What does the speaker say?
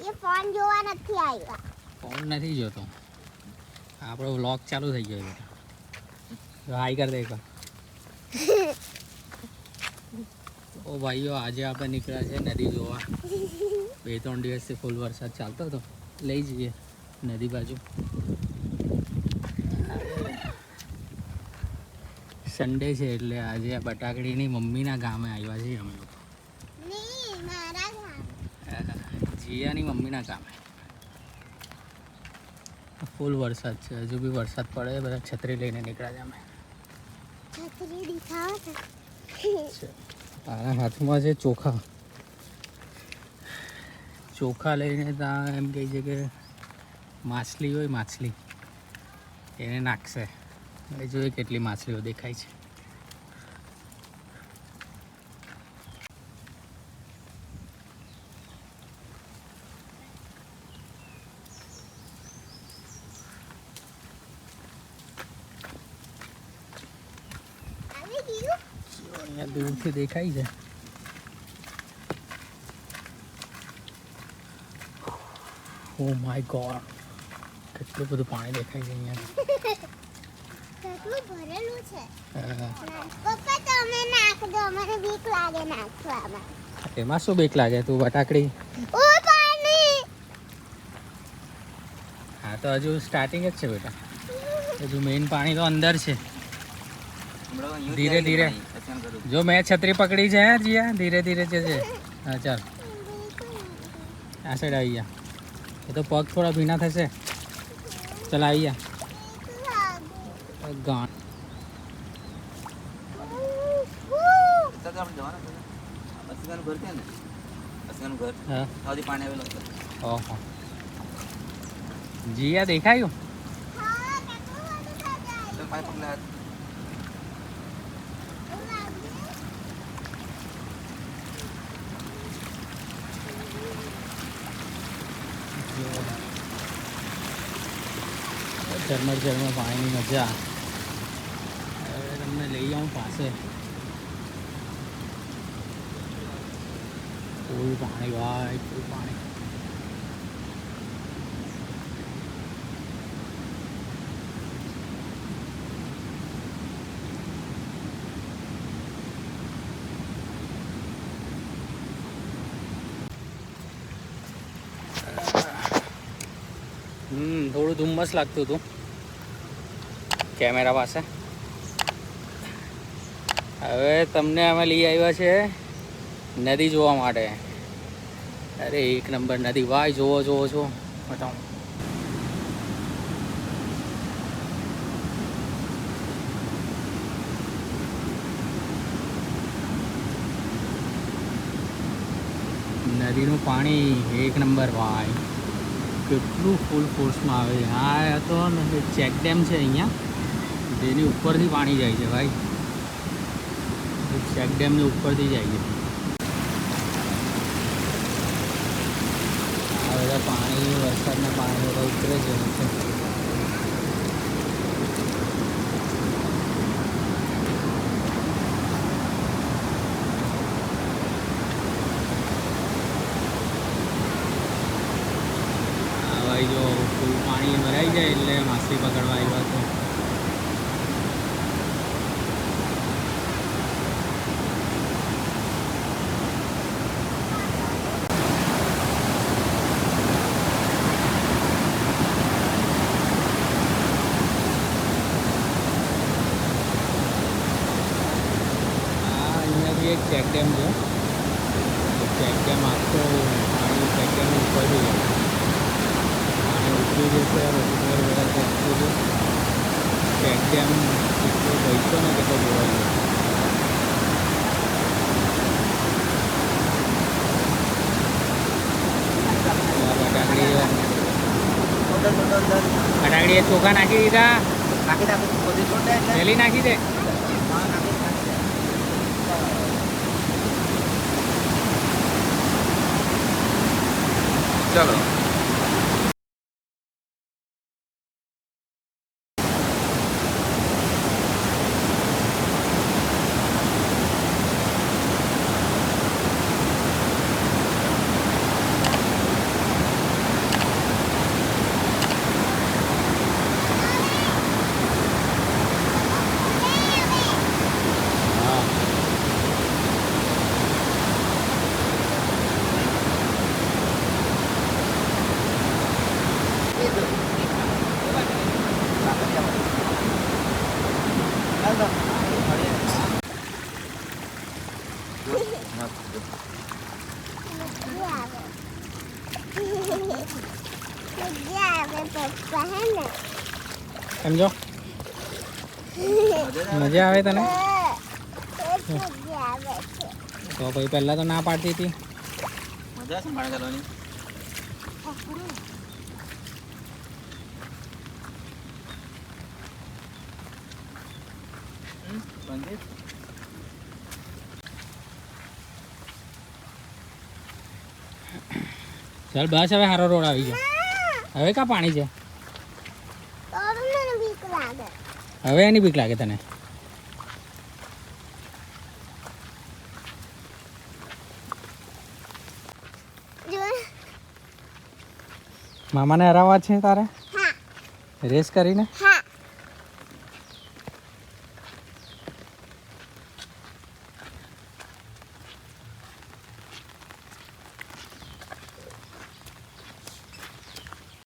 એ phone જોવા નથી આવ્યા. ફોન નથી જોતો. આપણો વ્લોગ ચાલુ થઈ ગયો બેટા. હાઈ કર દે એકવાર. ઓ ભાઈઓ, આજે આપણે નીકળ્યા છે નદી જોવા. 2-3 દિવસથી ફૂલ વરસાદ ચાલતો હતો. લઈ જઈએ નદી બાજુ. સન્ડે છે એટલે આજે આ બટાકડીની મમ્મીના ગામે આવ્યા છીએ અમે લોકો. નહીં, મારા ગામ. જીયાની મમ્મીના ગામે. ફૂલ વરસાદ છે, હજુ બી વરસાદ પડે. બધા છત્રી લઈને નીકળ્યા છે અમે. છત્રી દેખાવ છે. આના હાથમાં છે ચોખા. ચોખા લઈને ત્યાં એમ કહે છે કે માછલી હોય, માછલી એને નાખશે. એ જોઈએ કેટલી માછલીઓ દેખાય છે. આવી ગયું? અહીંયા દૂરથી દેખાય છે. ઓ માય ગોડ, કેટલું બધું પાણી દેખાય છે અહીંયા. કેટલું ભરેલું છે. હા. પપ્પા તમે નાખ દો, મને બીક લાગે નાખવામાં. એમાં શું બીક લાગે? તું બટાકડી. ઓ પાણી. હા, તો હજુ સ્ટાર્ટિંગ જ છે બેટા. હજુ મેઇન પાણી તો અંદર છે. ધીરે ધીરે જો, મેં છત્રી પકડી છે જીયા. ધીરે ધીરે જશે. હા ચાલ, આ સાઈડ આવી ગયા. એ તો પગ થોડા ભીના થશે. ચાલ આવી ગયા. ગાણ હા. ઓહો, જીયા દેખાયું? ઝરમર ઝરમર પાણીની મજા. હવે તમને લઈ જાઉં પાસે. ફૂલ પાણી ભાઈ, ફૂલ પાણી. થોડું ધુમ્મસ લાગતું હતું કેમેરા પાસે. હવે તમને અમે લઈ આવ્યા છે નદી જોવા માટે. અરે એક નંબર નદી ભાઈ, જોવો જોવો છો. બતાવો. નદીનું પાણી એક નંબર ભાઈ. કેટલું ફૂલ ફોર્સમાં આવે છે. આ તો ચેક ડેમ છે અહીંયા, જેની ઉપરથી પાણી જાય છે ભાઈ. ચેક ડેમની ઉપરથી જાય છે. આ બધા પાણી, વરસાદના પાણી બધા ઉતરે છે. ભાઈ જો ફૂલ પાણી ભરાઈ જાય એટલે માછલી પકડવા આવ્યા છે. અહીંયા બી એક ચેક ડેમ છે. ચેક ડેમ આખો પાણી ચેક ડેમ ઉપર બી જાય. ચેક ડેમ કેટલો પૈસો ને કેટલો જોવા જોઈએ. બટાકડીએ ચોખા નાખી દીધા. પહેલી નાખી દે. ચલો. મજા આવે પપ્પા હે ને સમજો મજા આવે તને મજા આવે છે તો પછી પહેલા તો ના પાડતી હતી મજા છે પાણી ચાલવાની બંધ ચાલ બસ હવે સારો રોડ આવી ગયો હવે કા પાણી છે તો મને બીક લાગે હવે એની બીક લાગે તને જો મામાને હરાવવા છે તારે હા રેસ કરીને હા